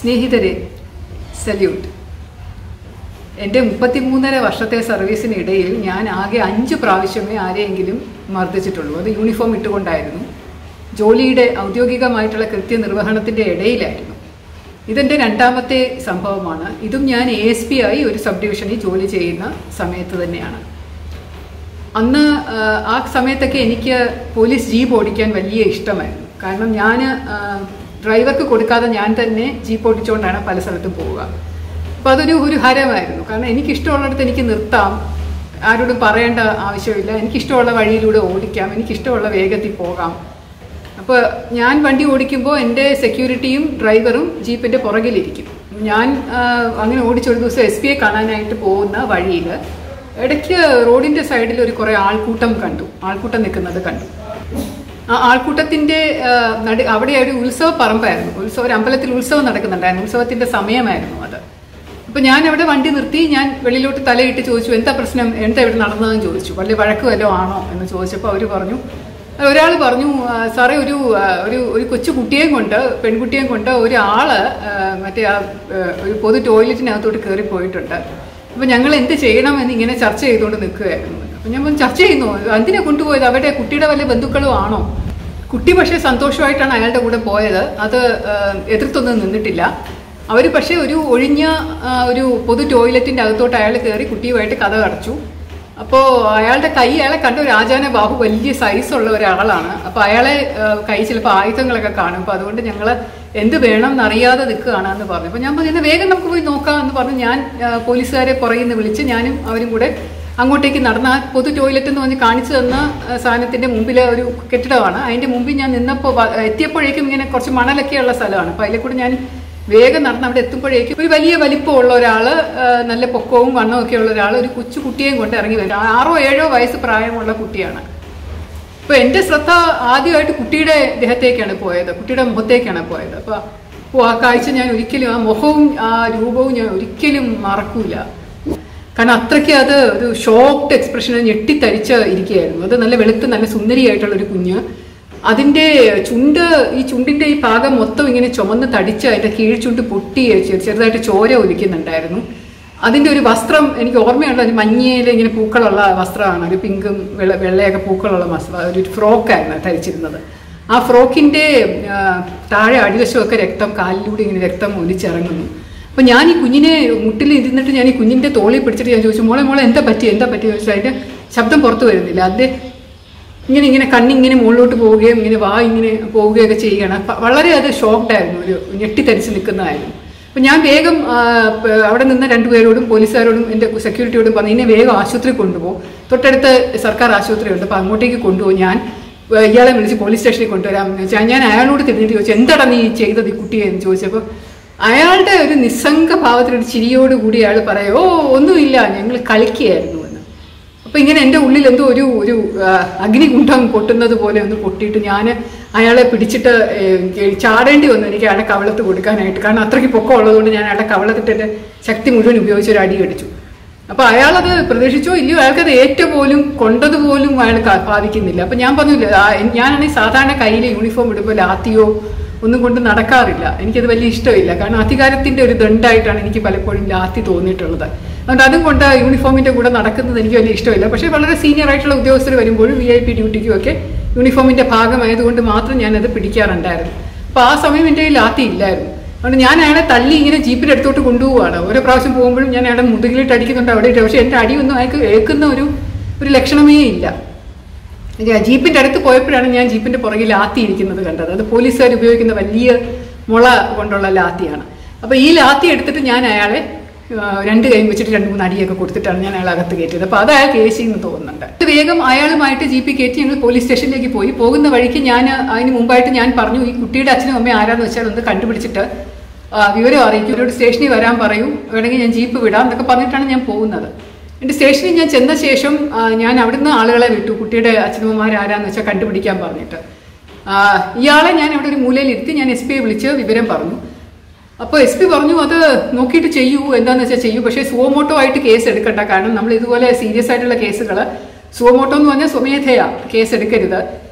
സ്നേഹിതരെ, സല്യൂട്ട്. എൻ്റെ 33.5 വർഷത്തെ സർവീസിനിടയിൽ ഞാൻ ആകെ 5 പ്രാവശ്യമേ ആരെയെങ്കിലും മർദ്ദിച്ചിട്ടുള്ളൂ. അത് യൂണിഫോം ഇട്ടുകൊണ്ടായിരുന്നു. ജോലിയുടെ ഔദ്യോഗികമായിട്ടുള്ള കൃത്യനിർവഹണത്തിൻ്റെ ഇടയിലായിരുന്നു. ഇതെൻ്റെ 2ാമത്തെ സംഭവമാണ്. ഇതും ഞാൻ ASP ആയി ഒരു സബ് ഡിവിഷനിൽ ജോലി ചെയ്യുന്ന സമയത്ത് തന്നെയാണ്. അന്ന് ആ സമയത്തൊക്കെ എനിക്ക് പോലീസ് ജീപ്പ് ഓടിക്കാൻ വലിയ ഇഷ്ടമായിരുന്നു. കാരണം ഞാൻ ഡ്രൈവർക്ക് കൊടുക്കാതെ ഞാൻ തന്നെ ജീപ്പ് ഓടിച്ചുകൊണ്ടാണ് പല സ്ഥലത്തും പോവുക. അപ്പോൾ അതൊരു ഹരമായിരുന്നു. കാരണം എനിക്കിഷ്ടമുള്ളിടത്ത് എനിക്ക് നിർത്താം, ആരോടും പറയേണ്ട ആവശ്യമില്ല, എനിക്കിഷ്ടമുള്ള വഴിയിലൂടെ ഓടിക്കാം, എനിക്കിഷ്ടമുള്ള വേഗത്തിൽ പോകാം. അപ്പോൾ ഞാൻ വണ്ടി ഓടിക്കുമ്പോൾ എൻ്റെ സെക്യൂരിറ്റിയും ഡ്രൈവറും ജീപ്പിൻ്റെ പുറകിലിരിക്കും. ഞാൻ അങ്ങനെ ഓടിച്ചൊരു ദിവസം SP കാണാനായിട്ട് പോകുന്ന വഴിയിൽ ഇടയ്ക്ക് റോഡിൻ്റെ സൈഡിൽ കുറേ ആൾക്കൂട്ടം നിൽക്കുന്നത് കണ്ടു. ആ ആൾക്കൂട്ടത്തിൻ്റെ അവിടെ ഒരു ഉത്സവ പറമ്പായിരുന്നു. ഒരു അമ്പലത്തിൽ ഉത്സവം നടക്കുന്നുണ്ടായിരുന്നു. ഉത്സവത്തിൻ്റെ സമയമായിരുന്നു അത്. അപ്പോൾ ഞാൻ അവിടെ വണ്ടി നിർത്തി, ഞാൻ വെളിയിലോട്ട് തലയിട്ട് ചോദിച്ചു, എന്താ പ്രശ്നം, എന്താ ഇവിടെ നടന്നതെന്ന് ചോദിച്ചു. വലിയ വഴക്ക് വല്ലതും ആണോ എന്ന് ചോദിച്ചപ്പോൾ ഒരാൾ പറഞ്ഞു, സാറേ ഒരു കൊച്ചു പെൺകുട്ടിയെയും കൊണ്ട് ഒരാള് മറ്റേ ഒരു പൊതു ടോയ്ലറ്റിനകത്തോട്ട് കയറി പോയിട്ടുണ്ട്. അപ്പോൾ ഞങ്ങൾ എന്ത് ചെയ്യണമെന്ന് ഇങ്ങനെ ചർച്ച ചെയ്തുകൊണ്ട് നിൽക്കുകയായിരുന്നു. അപ്പം ഞാൻ ചർച്ച ചെയ്യുന്നു, എന്തിനാ കൊണ്ടുപോയത്, അവരുടെ കുട്ടിയുടെ വല്ല ബന്ധുക്കളും ആണോ? കുട്ടി പക്ഷേ സന്തോഷമായിട്ടാണ് അയാളുടെ കൂടെ പോയത്. അത് എതിർത്തൊന്നും നിന്നിട്ടില്ല. അവർ പക്ഷേ ഒരു ഒഴിഞ്ഞ ഒരു പൊതു ടോയ്ലറ്റിൻ്റെ അകത്തോട്ട് അയാൾ കയറി കുട്ടിയുമായിട്ട് കഥ അടച്ചു. അപ്പോൾ അയാളെ കണ്ട ഒരു ആചാന ബാഹു, വലിയ സൈസുള്ള ഒരാളാണ്. അപ്പോൾ അയാളെ കൈ ചിലപ്പോൾ ആയുധങ്ങളൊക്കെ കാണും. അപ്പോൾ അതുകൊണ്ട് ഞങ്ങൾ എന്ത് വേണം എന്നറിയാതെ നിൽക്കുകയാണെന്ന് പറഞ്ഞു. അപ്പോൾ ഞാൻ പറഞ്ഞു, വേഗം നമുക്ക് പോയി നോക്കാം എന്ന് പറഞ്ഞു. ഞാൻ പോലീസുകാരെ പുറകിൽ നിന്ന് വിളിച്ച് ഞാനും അവരും കൂടെ അങ്ങോട്ടേക്ക് നടന്ന ആ പൊതു ടോയ്ലറ്റ് എന്ന് പറഞ്ഞ് കാണിച്ചു തന്ന സാധനത്തിൻ്റെ മുമ്പിൽ ഒരു കെട്ടിടമാണ്. അതിൻ്റെ മുമ്പിൽ ഞാൻ നിന്നപ്പോൾ എത്തിയപ്പോഴേക്കും ഇങ്ങനെ കുറച്ച് മണലൊക്കെയുള്ള സ്ഥലമാണ്. അപ്പോൾ അതിലെ കൂടെ ഞാൻ വേഗം നടന്ന് അവിടെ എത്തുമ്പോഴേക്കും ഒരു വലിയ വലിപ്പമുള്ള ഒരാൾ, നല്ല പൊക്കവും വണ്ണവും ഒക്കെ ഉള്ള ഒരാൾ ഒരു കൊച്ചു കുട്ടിയെയും കൊണ്ട് ഇറങ്ങി വരും. 6 or 7 വയസ്സ് പ്രായമുള്ള കുട്ടിയാണ്. അപ്പോൾ എൻ്റെ ശ്രദ്ധ ആദ്യമായിട്ട് കുട്ടിയുടെ ദേഹത്തേക്കാണ് പോയത്, കുട്ടിയുടെ മുഖത്തേക്കാണ് പോയത്. അപ്പോൾ ആ കാഴ്ച ഞാൻ ഒരിക്കലും, ആ മുഖവും ആ രൂപവും ഞാൻ ഒരിക്കലും മറക്കൂല. കാരണം അത്രയ്ക്ക് അത് ഒരു ഷോക്ക്ഡ് എക്സ്പ്രഷൻ, ഞെട്ടിത്തരിച്ച് ഇരിക്കുകയായിരുന്നു. അത് നല്ല വെളുത്ത് നല്ല സുന്ദരിയായിട്ടുള്ളൊരു കുഞ്ഞ്. അതിൻ്റെ ചുണ്ടിൻ്റെ ഈ ഭാഗം മൊത്തം ഇങ്ങനെ ചുമന്ന് തടിച്ച് അതിൻ്റെ കീഴ്ചുണ്ട് പൊട്ടി ചെറുതായിട്ട് ചോര ഒലിക്കുന്നുണ്ടായിരുന്നു. അതിൻ്റെ ഒരു വസ്ത്രം എനിക്ക് ഓർമ്മയുണ്ട്, അത് മഞ്ഞയിൽ ഇങ്ങനെ പൂക്കളുള്ള വസ്ത്രമാണ്, ഒരു പിങ്കും വെള്ളയൊക്കെ പൂക്കളുള്ള ഒരു ഫ്രോക്കായിരുന്നു ധരിച്ചിരുന്നത്. ആ ഫ്രോക്കിൻ്റെ താഴെ അടിവശമൊക്കെ കാലിലൂടെ ഇങ്ങനെ രക്തം ഒലിച്ചിറങ്ങുന്നു. അപ്പോൾ ഞാൻ ഈ കുഞ്ഞിനെ മുട്ടിൽ ഇരുന്നിട്ട് ഞാൻ ഈ കുഞ്ഞിൻ്റെ തോളിൽ പിടിച്ചിട്ട് ഞാൻ ചോദിച്ചു, മോളെ എന്താ പറ്റി ചോദിച്ചാൽ അതിൻ്റെ ശബ്ദം പുറത്തു വരുന്നില്ല. അതിൻ്റെ ഇങ്ങനെ കണ്ണിങ്ങനെ മുകളിലോട്ട് പോവുകയും ഇങ്ങനെ ഇങ്ങനെ പോവുകയൊക്കെ ചെയ്യുകയാണ്. വളരെ അത് ഷോക്ക്ഡായിരുന്നു, ഒരു ഞെട്ടിത്തരിച്ച് നിൽക്കുന്നതായിരുന്നു. അപ്പം ഞാൻ വേഗം അവിടെ നിന്ന് 2 പേരോടും പോലീസുകാരോടും എൻ്റെ സെക്യൂരിറ്റിയോടും പറഞ്ഞു, ഇതിനെ വേഗം ആശുപത്രി കൊണ്ടുപോകും, തൊട്ടടുത്ത് സർക്കാർ ആശുപത്രിയുണ്ട്, അപ്പോൾ അങ്ങോട്ടേക്ക് കൊണ്ടുപോകും, ഞാൻ ഇയാളെ വിളിച്ച് പോലീസ് സ്റ്റേഷനിൽ കൊണ്ടുവരാമെന്ന് വെച്ചാൽ ഞാൻ അയാളോട് തിരിഞ്ഞിട്ട് ചോദിച്ചു, എന്താടാ നീ ചെയ്തത് ഈ കുട്ടിയെ എന്ന് ചോദിച്ചപ്പോൾ അയാളുടെ ഒരു നിസ്സംഗ ഭാവത്തിലൊരു ചിരിയോടുകൂടി അയാൾ പറയും, ഒന്നുമില്ല, ഞങ്ങൾ കളിക്കുകയായിരുന്നു എന്ന്. അപ്പോൾ ഇങ്ങനെ എൻ്റെ ഉള്ളിൽ എന്തോ ഒരു അഗ്നികുണ്ഠം പൊട്ടുന്നത് പോലെ ഒന്ന് പൊട്ടിയിട്ട് ഞാൻ അയാളെ പിടിച്ചിട്ട് ചാടേണ്ടി വന്നു എനിക്ക് അയാളെ കവളത്ത് കൊടുക്കാനായിട്ട്. കാരണം അത്രയ്ക്ക് പൊക്കം ഉള്ളതുകൊണ്ട് ഞാൻ അയാളെ കവളത്തിട്ട് എൻ്റെ ശക്തി മുഴുവൻ ഉപയോഗിച്ചൊരു അടി അടിച്ചു. അപ്പോൾ അയാളത് പ്രതീക്ഷിച്ചോ ഇല്ലയോ, അയാൾക്കത് ഏറ്റവും കൊണ്ടതുപോലും അയാൾ ബാധിക്കുന്നില്ല. അപ്പം ഞാൻ പറഞ്ഞില്ല, ഞാനാണെങ്കിൽ സാധാരണ കയ്യിൽ യൂണിഫോം ഇടുമ്പോൾ ലാത്തിയോ ഒന്നും കൊണ്ട് നടക്കാറില്ല. എനിക്കത് വലിയ ഇഷ്ടമില്ല. കാരണം അധികാരത്തിൻ്റെ ഒരു ദണ്ഡായിട്ടാണ് എനിക്ക് പലപ്പോഴും ലാത്തി തോന്നിയിട്ടുള്ളത്. അതുകൊണ്ട് അതും കൊണ്ട് യൂണിഫോമിൻ്റെ കൂടെ നടക്കുന്നത് എനിക്ക് വലിയ ഇഷ്ടമില്ല. പക്ഷേ വളരെ സീനിയർ ആയിട്ടുള്ള ഉദ്യോഗസ്ഥർ വരുമ്പോഴും VIP ഡ്യൂട്ടിക്കും ഒക്കെ യൂണിഫോമിൻ്റെ ഭാഗമായതുകൊണ്ട് മാത്രം ഞാനത് പിടിക്കാറുണ്ടായിരുന്നു. അപ്പോൾ ആ സമയം എൻ്റെ കയ്യിൽ ലാത്തി ഇല്ലായിരുന്നു. അതുകൊണ്ട് ഞാൻ അയാളെ തള്ളി ഇങ്ങനെ ജീപ്പിൻ്റെ അടുത്തോട്ട് കൊണ്ടുപോവുകയാണ്. ഓരോ പ്രാവശ്യം പോകുമ്പോഴും ഞാൻ അയാളെ മുതുകിലിട്ട് അടിക്കുന്നുണ്ട് അവിടെ. പക്ഷേ എൻ്റെ അടിയൊന്നും അയാൾക്ക് ഏൽക്കുന്ന ഒരു ലക്ഷണമേ ഇല്ല. ജീപ്പിൻ്റെ അടുത്ത് പോയപ്പോഴാണ് ഞാൻ ജീപ്പിൻ്റെ പുറകിൽ ലാത്തി ഇരിക്കുന്നത് കണ്ടത്. അത് പോലീസുകാർ ഉപയോഗിക്കുന്ന വലിയ മുള കൊണ്ടുള്ള ലാത്തിയാണ്. അപ്പോൾ ഈ ലാത്തി എടുത്തിട്ട് ഞാൻ അയാളെ 2 കൈയും വെച്ചിട്ട് 2-3 അടിയൊക്കെ കൊടുത്തിട്ടാണ് ഞാൻ അയാളെ അകത്ത് കയറ്റിയത്. അപ്പോൾ അത് അയാൾ കേസിന്ന് തോന്നുന്നുണ്ട്. വേഗം അയാളുമായിട്ട് ജീപ്പിൽ കയറ്റി ഞങ്ങൾ പോലീസ് സ്റ്റേഷനിലേക്ക് പോയി. പോകുന്ന വഴിക്ക് അതിന് മുമ്പായിട്ട് ഞാൻ പറഞ്ഞു, ഈ കുട്ടിയുടെ അച്ഛനും അമ്മയും ആരാന്ന് വെച്ചാൽ ഒന്ന് കണ്ടുപിടിച്ചിട്ട് വിവരം അറിയിക്കും, ഇവരോട് സ്റ്റേഷനിൽ വരാൻ പറയൂ, വേണമെങ്കിൽ ഞാൻ ജീപ്പ് വിടാം എന്നൊക്കെ പറഞ്ഞിട്ടാണ് ഞാൻ പോകുന്നത്. എൻ്റെ സ്റ്റേഷനിൽ ഞാൻ ചെന്ന ശേഷം ഞാൻ അവിടുന്ന് ആളുകളെ വിട്ടു, കുട്ടിയുടെ അച്ഛനമ്മമാർ ആരാന്ന് വെച്ചാൽ കണ്ടുപിടിക്കാൻ പറഞ്ഞിട്ട്. ഇയാളെ ഞാൻ അവിടെ ഒരു മൂലയിലിരുത്തി ഞാൻ SP വിളിച്ച് വിവരം പറഞ്ഞു. അപ്പോൾ SP പറഞ്ഞു, അത് നോക്കിയിട്ട് ചെയ്യൂ, എന്താണെന്ന് വെച്ചാൽ ചെയ്യൂ, പക്ഷേ സുവമോട്ടോ ആയിട്ട് കേസ് എടുക്കണ്ട. കാരണം നമ്മൾ ഇതുപോലെ സീരിയസ് ആയിട്ടുള്ള കേസുകൾ സുവമോട്ടോ എന്ന് പറഞ്ഞാൽ സ്വമേധയാ കേസ് എടുക്കരുത്.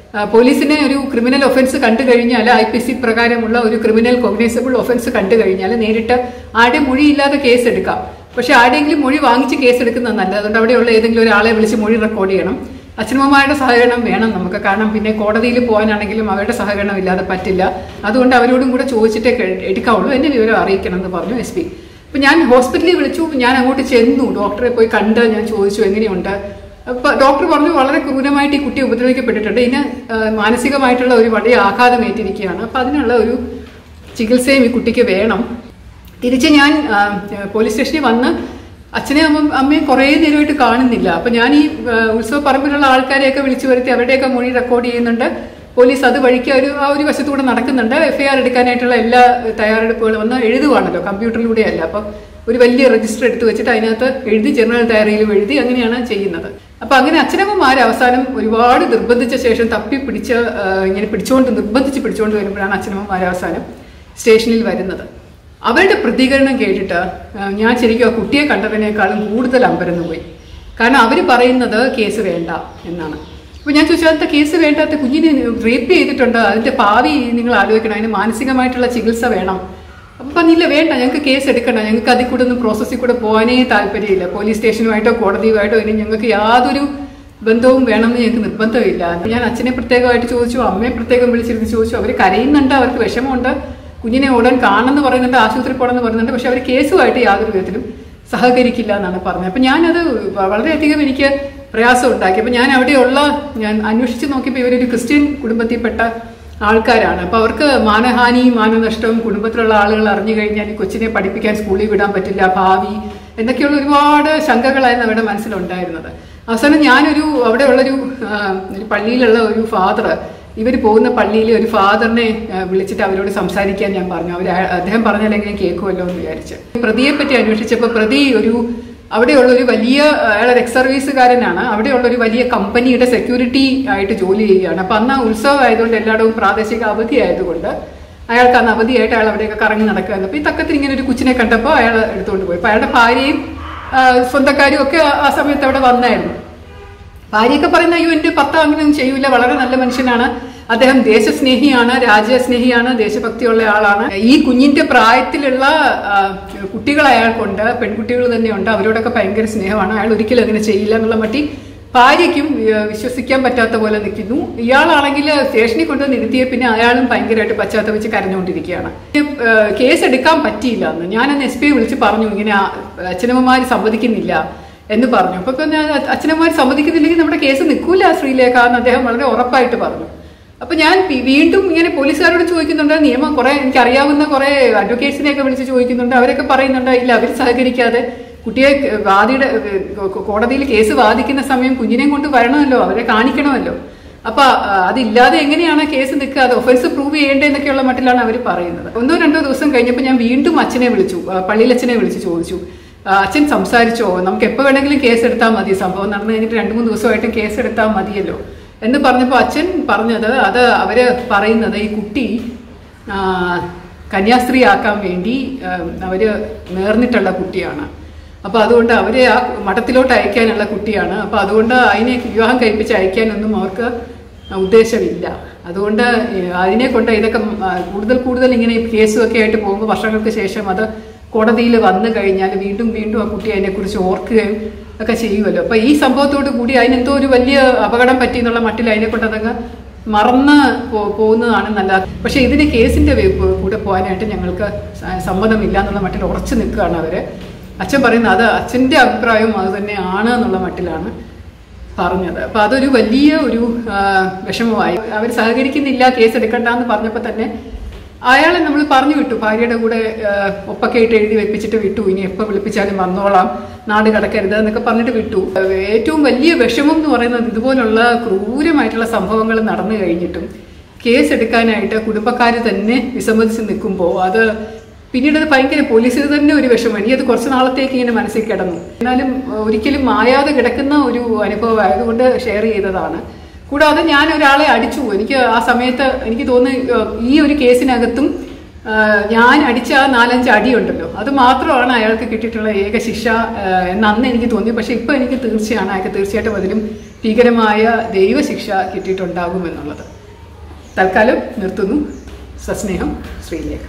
പോലീസിനെ ഒരു ക്രിമിനൽ ഒഫൻസ് കണ്ടു കഴിഞ്ഞാൽ IPC പ്രകാരമുള്ള ഒരു ക്രിമിനൽ കോഗ്നൈസബിൾ ഒഫൻസ് കണ്ടു കഴിഞ്ഞാൽ നേരിട്ട് ആരുടെയും മൊഴിയില്ലാതെ കേസ് എടുക്കാം. പക്ഷെ ആരുടെയെങ്കിലും മൊഴി വാങ്ങിച്ച് കേസ് എടുക്കുന്നത് നല്ലത്. അതുകൊണ്ട് അവിടെയുള്ള ഏതെങ്കിലും ഒരാളെ വിളിച്ച് മൊഴി റെക്കോർഡ് ചെയ്യണം. അച്ഛനമ്മമാരുടെ സഹകരണം വേണം നമുക്ക്. കാരണം പിന്നെ കോടതിയിൽ പോകാനാണെങ്കിലും അവരുടെ സഹകരണം ഇല്ലാതെ പറ്റില്ല. അതുകൊണ്ട് അവരോടും കൂടെ ചോദിച്ചിട്ടേ എടുക്കാവുള്ളൂ. എന്നെ വിവരം അറിയിക്കണം എന്ന് പറഞ്ഞു SP. അപ്പം ഞാൻ ഹോസ്പിറ്റലിൽ വിളിച്ചു. ഞാൻ അങ്ങോട്ട് ചെന്നു, ഡോക്ടറെ പോയി കണ്ട് ഞാൻ ചോദിച്ചു എങ്ങനെയുണ്ട്. അപ്പോൾ ഡോക്ടർ പറഞ്ഞു വളരെ ക്രൂരമായിട്ട് ഈ കുട്ടി ഉപദ്രവിക്കപ്പെട്ടിട്ടുണ്ട്, ഇതിന് മാനസികമായിട്ടുള്ള ഒരു വലിയ ആഘാതം ഏറ്റിരിക്കുകയാണ്. അപ്പം അതിനുള്ള ഒരു ചികിത്സയും ഈ കുട്ടിക്ക് വേണം. തിരിച്ച് ഞാൻ പോലീസ് സ്റ്റേഷനിൽ വന്ന് അച്ഛനെയും അമ്മയും കുറേ നേരമായിട്ട് കാണുന്നില്ല. അപ്പം ഞാൻ ഈ ഉത്സവ പറമ്പിലുള്ള ആൾക്കാരെയൊക്കെ വിളിച്ചു വരുത്തി അവരുടെയൊക്കെ മൊഴി റെക്കോർഡ് ചെയ്യുന്നുണ്ട്. പോലീസ് അത് വഴിക്ക് ആ ഒരു വശത്തൂടെ നടക്കുന്നുണ്ട്. FIR എടുക്കാനായിട്ടുള്ള എല്ലാ തയ്യാറെടുപ്പുകളും വന്ന് എഴുതുവാണല്ലോ, കമ്പ്യൂട്ടറിലൂടെയല്ല. അപ്പം ഒരു വലിയ രജിസ്റ്റർ എടുത്ത് വെച്ചിട്ട് അതിനകത്ത് എഴുതി, ജനറൽ ഡയറിയിലും എഴുതി, അങ്ങനെയാണ് ചെയ്യുന്നത്. അപ്പം അങ്ങനെ അച്ഛനമ്മമാർ അവസാനം ഒരുപാട് നിർബന്ധിച്ച ശേഷം ഇങ്ങനെ നിർബന്ധിച്ച് പിടിച്ചുകൊണ്ട് വരുമ്പോഴാണ് അച്ഛനമ്മമാർ അവസാനം സ്റ്റേഷനിൽ വരുന്നത്. അവരുടെ പ്രതികരണം കേട്ടിട്ട് ഞാൻ ശരിക്കും ആ കുട്ടിയെ കണ്ടതിനേക്കാളും കൂടുതൽ അമ്പരന്ന് പോയി. കാരണം അവർ പറയുന്നത് കേസ് വേണ്ട എന്നാണ്. അപ്പോൾ ഞാൻ ചോദിച്ചാൽ അതിൻ്റെ കേസ് വേണ്ടാത്ത കുഞ്ഞിനെ റേപ്പ് ചെയ്തിട്ടുണ്ട്, അതിൻ്റെ ഭാവി നിങ്ങൾ ആലോചിക്കണം, അതിന് മാനസികമായിട്ടുള്ള ചികിത്സ വേണം. അപ്പം പറഞ്ഞില്ല, വേണ്ട, ഞങ്ങൾക്ക് കേസ് എടുക്കണ്ട, ഞങ്ങൾക്ക് അതിൽ കൂടെ ഒന്നും പ്രോസസ്സിൽ കൂടെ പോകാനേ താല്പര്യമില്ല. പോലീസ് സ്റ്റേഷനുമായിട്ടോ കോടതിയുമായിട്ടോ ഇനി ഞങ്ങൾക്ക് യാതൊരു ബന്ധവും വേണമെന്ന് ഞങ്ങൾക്ക് നിർബന്ധമില്ല. ഞാൻ അച്ഛനെ പ്രത്യേകമായിട്ട് ചോദിച്ചു, അമ്മയെ പ്രത്യേകം വിളിച്ചിരുന്ന് ചോദിച്ചു. അവർ കരയുന്നുണ്ട്, അവർക്ക് വിഷമമുണ്ട്, കുഞ്ഞിനെ ഉടൻ കാണണമെന്ന് പറയുന്നുണ്ട്, ആശുപത്രി പോകണമെന്ന് പറയുന്നുണ്ട്. പക്ഷെ അവർ കേസുമായിട്ട് യാതൊരു വിധത്തിലും സഹകരിക്കില്ല എന്നാണ് പറഞ്ഞത്. അപ്പം ഞാനത് വളരെയധികം എനിക്ക് പ്രയാസം ഉണ്ടാക്കി. അപ്പം ഞാൻ അന്വേഷിച്ച് നോക്കിയപ്പോൾ ഇവരൊരു ക്രിസ്ത്യൻ കുടുംബത്തിൽപ്പെട്ട ആൾക്കാരാണ്. അപ്പോൾ അവർക്ക് മാനഹാനിയും മാനനഷ്ടവും കുടുംബത്തിലുള്ള ആളുകൾ അറിഞ്ഞു കഴിഞ്ഞാൽ ഈ കൊച്ചിനെ പഠിപ്പിക്കാൻ സ്കൂളിൽ വിടാൻ പറ്റില്ല, ഭാവി എന്നൊക്കെയുള്ള ഒരുപാട് ശങ്കകളായിരുന്നു അവരുടെ മനസ്സിലുണ്ടായിരുന്നത്. അവസാനം അവിടെയുള്ളൊരു പള്ളിയിലുള്ള ഒരു ഫാദർ, ഇവർ പോകുന്ന പള്ളിയിലെ ഒരു ഫാദറിനെ വിളിച്ചിട്ട് അവരോട് സംസാരിക്കാൻ ഞാൻ പറഞ്ഞു. അദ്ദേഹം പറഞ്ഞാൽ എങ്ങനെ കേൾക്കുമല്ലോ എന്ന് വിചാരിച്ച് പ്രതിയെ പറ്റി അന്വേഷിച്ചപ്പോൾ പ്രതി അവിടെയുള്ളൊരു അയാളൊരു എക്സ് സർവീസുകാരനാണ്. അവിടെയുള്ളൊരു വലിയ കമ്പനിയുടെ സെക്യൂരിറ്റി ആയിട്ട് ജോലി ചെയ്യുകയാണ്. അപ്പം അന്ന് ഉത്സവം ആയതുകൊണ്ട് എല്ലായിടവും പ്രാദേശിക അവധി ആയതുകൊണ്ട് അയാൾക്ക് അന്ന് അവധിയായിട്ട് അയാൾ അവിടെയൊക്കെ കറങ്ങി നടക്കുകയായിരുന്നു. അപ്പോൾ ഈ തക്കത്തിൽ ഇങ്ങനെ ഒരു കൊച്ചിനെ കണ്ടപ്പോൾ അയാൾ എടുത്തുകൊണ്ട് പോയി. അപ്പോൾ അയാളുടെ ഭാര്യയും സ്വന്തക്കാരും ഒക്കെ ആ സമയത്ത് അവിടെ വന്നായിരുന്നു. ഭാര്യയൊക്കെ പറയുന്ന, അയ്യോ എൻ്റെ ഭർത്താവ് അങ്ങനെയൊന്നും ചെയ്യൂല, വളരെ നല്ല മനുഷ്യനാണ്, അദ്ദേഹം ദേശസ്നേഹിയാണ്, രാജ്യസ്നേഹിയാണ്, ദേശഭക്തിയുള്ള ആളാണ്. ഈ കുഞ്ഞിന്റെ പ്രായത്തിലുള്ള കുട്ടികൾ അയാൾക്കുണ്ട്, പെൺകുട്ടികൾ തന്നെയുണ്ട്, അവരോടൊക്കെ ഭയങ്കര സ്നേഹമാണ്, അയാൾ ഒരിക്കലും അങ്ങനെ ചെയ്യില്ല എന്നുള്ള മട്ടി ഭാര്യയ്ക്കും വിശ്വസിക്കാൻ പറ്റാത്ത പോലെ നിൽക്കുന്നു. ഇയാളാണെങ്കിൽ സ്റ്റേഷനിൽ കൊണ്ടുവന്ന് ഇരുത്തിയ പിന്നെ അയാളും ഭയങ്കരമായിട്ട് പശ്ചാത്തപിച്ച് കരഞ്ഞുകൊണ്ടിരിക്കുകയാണ്. കേസ് എടുക്കാൻ പറ്റിയില്ല എന്ന് ഞാനന്ന് SP വിളിച്ച് പറഞ്ഞു, ഇങ്ങനെ അച്ഛനമ്മമാർ സമ്മതിക്കുന്നില്ല എന്ന് പറഞ്ഞു. അപ്പൊ പിന്നെ അച്ഛനമ്മമാർ സമ്മതിക്കുന്നില്ലെങ്കിൽ നമ്മുടെ കേസ് നിൽക്കൂല ശ്രീലേഖ എന്ന് അദ്ദേഹം വളരെ ഉറപ്പായിട്ട് പറഞ്ഞു. അപ്പൊ ഞാൻ വീണ്ടും ഇങ്ങനെ പോലീസുകാരോട് ചോദിക്കുന്നുണ്ട്, നിയമം എനിക്കറിയാവുന്ന കുറെ അഡ്വക്കേറ്റ്സിനെയൊക്കെ വിളിച്ച് ചോദിക്കുന്നുണ്ട്. അവരൊക്കെ പറയുന്നുണ്ട്, ഇല്ല, അവർ സഹകരിക്കാതെ കുട്ടിയെ കോടതിയിൽ കേസ് വാദിക്കുന്ന സമയം കുഞ്ഞിനെയും കൊണ്ട് വരണമല്ലോ, അവരെ കാണിക്കണമല്ലോ. അപ്പൊ അതില്ലാതെ എങ്ങനെയാണ് കേസ് നിൽക്കുക, അത് ഒഫൻസ് പ്രൂവ് ചെയ്യേണ്ടതെന്നൊക്കെയുള്ള മട്ടിലാണ് അവർ പറയുന്നത്. 1-2 ദിവസം കഴിഞ്ഞപ്പോൾ ഞാൻ വീണ്ടും അച്ഛനെ വിളിച്ചു, പള്ളിയിലച്ഛനെ വിളിച്ച് ചോദിച്ചു, അച്ഛൻ സംസാരിച്ചോ, നമുക്ക് എപ്പോൾ വേണമെങ്കിലും കേസ് എടുത്താൽ മതി, സംഭവം നടന്നു കഴിഞ്ഞിട്ട് 2-3 ദിവസമായിട്ടും കേസ് എടുത്താൽ മതിയല്ലോ എന്ന് പറഞ്ഞപ്പോൾ അച്ഛൻ പറഞ്ഞത്, അത് അവര് പറയുന്നത് ഈ കുട്ടി കന്യാസ്ത്രീ ആക്കാൻ വേണ്ടി അവര് നേർന്നിട്ടുള്ള കുട്ടിയാണ്. അപ്പോൾ അതുകൊണ്ട് അവരെ ആ മഠത്തിലോട്ട് അയക്കാനുള്ള കുട്ടിയാണ്. അപ്പോൾ അതുകൊണ്ട് അതിനെ വിവാഹം കഴിപ്പിച്ച് അയക്കാനൊന്നും അവർക്ക് ഉദ്ദേശമില്ല. അതുകൊണ്ട് അതിനെ കൊണ്ട് ഇതൊക്കെ കൂടുതൽ ഇങ്ങനെ കേസുമൊക്കെ ആയിട്ട് പോകുമ്പോൾ വർഷങ്ങൾക്ക് ശേഷം അത് കോടതിയിൽ വന്നു കഴിഞ്ഞാൽ വീണ്ടും ആ കുട്ടി അതിനെക്കുറിച്ച് ഓർക്കുകയും ഒക്കെ ചെയ്യുമല്ലോ. അപ്പോൾ ഈ സംഭവത്തോട് കൂടി അതിനെന്തോ ഒരു വലിയ അപകടം പറ്റി എന്നുള്ള മട്ടിൽ അതിനെ കൊണ്ട് അതങ്ങ് മറന്ന് പോകുന്നതാണ് നല്ലത്. പക്ഷേ ഇതിന് കേസിൻ്റെ കൂടെ പോകാനായിട്ട് ഞങ്ങൾക്ക് സമ്മതമില്ല എന്നുള്ള മട്ടിൽ ഉറച്ചു നിൽക്കുകയാണ് അവർ. അച്ഛൻ പറയുന്നത് അത് അച്ഛൻ്റെ അഭിപ്രായവും അത് തന്നെയാണ് എന്നുള്ള മട്ടിലാണ് പറഞ്ഞത്. അപ്പോൾ അതൊരു വലിയ ഒരു വിഷമമായി. അവർ സഹകരിക്കുന്നില്ല, കേസ് എടുക്കണ്ടെന്ന് പറഞ്ഞപ്പോൾ തന്നെ അയാളെ നമ്മൾ പറഞ്ഞു വിട്ടു, ഭാര്യയുടെ കൂടെ ഒപ്പൊക്കെ ഇട്ട് എഴുതി വെപ്പിച്ചിട്ട് വിട്ടു, ഇനി എപ്പോൾ വിളിപ്പിച്ചാലും വന്നോളാം, നാട് കടക്കരുത് എന്നൊക്കെ പറഞ്ഞിട്ട് വിട്ടു. ഏറ്റവും വലിയ വിഷമം എന്ന് പറയുന്നത് ഇതുപോലുള്ള ക്രൂരമായിട്ടുള്ള സംഭവങ്ങൾ നടന്നു കഴിഞ്ഞിട്ടും കേസ് എടുക്കാനായിട്ട് കുടുംബക്കാർ തന്നെ വിസമ്മതിച്ച് നിൽക്കുമ്പോൾ അത് പിന്നീട് അത് ഭയങ്കര പോലീസിന് തന്നെ ഒരു വിഷമം. എനിക്കത് കുറച്ച് നാളത്തേക്ക് ഇങ്ങനെ മനസ്സിൽ കിടന്നു. എന്നാലും ഒരിക്കലും മായാതെ കിടക്കുന്ന ഒരു അനുഭവം ആയതുകൊണ്ട് ഷെയർ ചെയ്തതാണ്. കൂടാതെ ഞാൻ ഒരാളെ അടിച്ചു. എനിക്ക് ആ സമയത്ത് എനിക്ക് തോന്നുന്നു ഈ ഒരു കേസിനകത്തും ഞാൻ അടിച്ച ആ 4-5 അടിയുണ്ടല്ലോ, അത് മാത്രമാണ് അയാൾക്ക് കിട്ടിയിട്ടുള്ള ഏക ശിക്ഷ എന്ന് അന്ന് എനിക്ക് തോന്നി. പക്ഷെ ഇപ്പം എനിക്ക് തീർച്ചയാണ് അയാൾക്ക് തീർച്ചയായിട്ടും അതിലും ഭീകരമായ ദൈവശിക്ഷ കിട്ടിയിട്ടുണ്ടാകുമെന്നുള്ളത്. തൽക്കാലം നിർത്തുന്നു. സസ്നേഹം, ശ്രീലേഖ.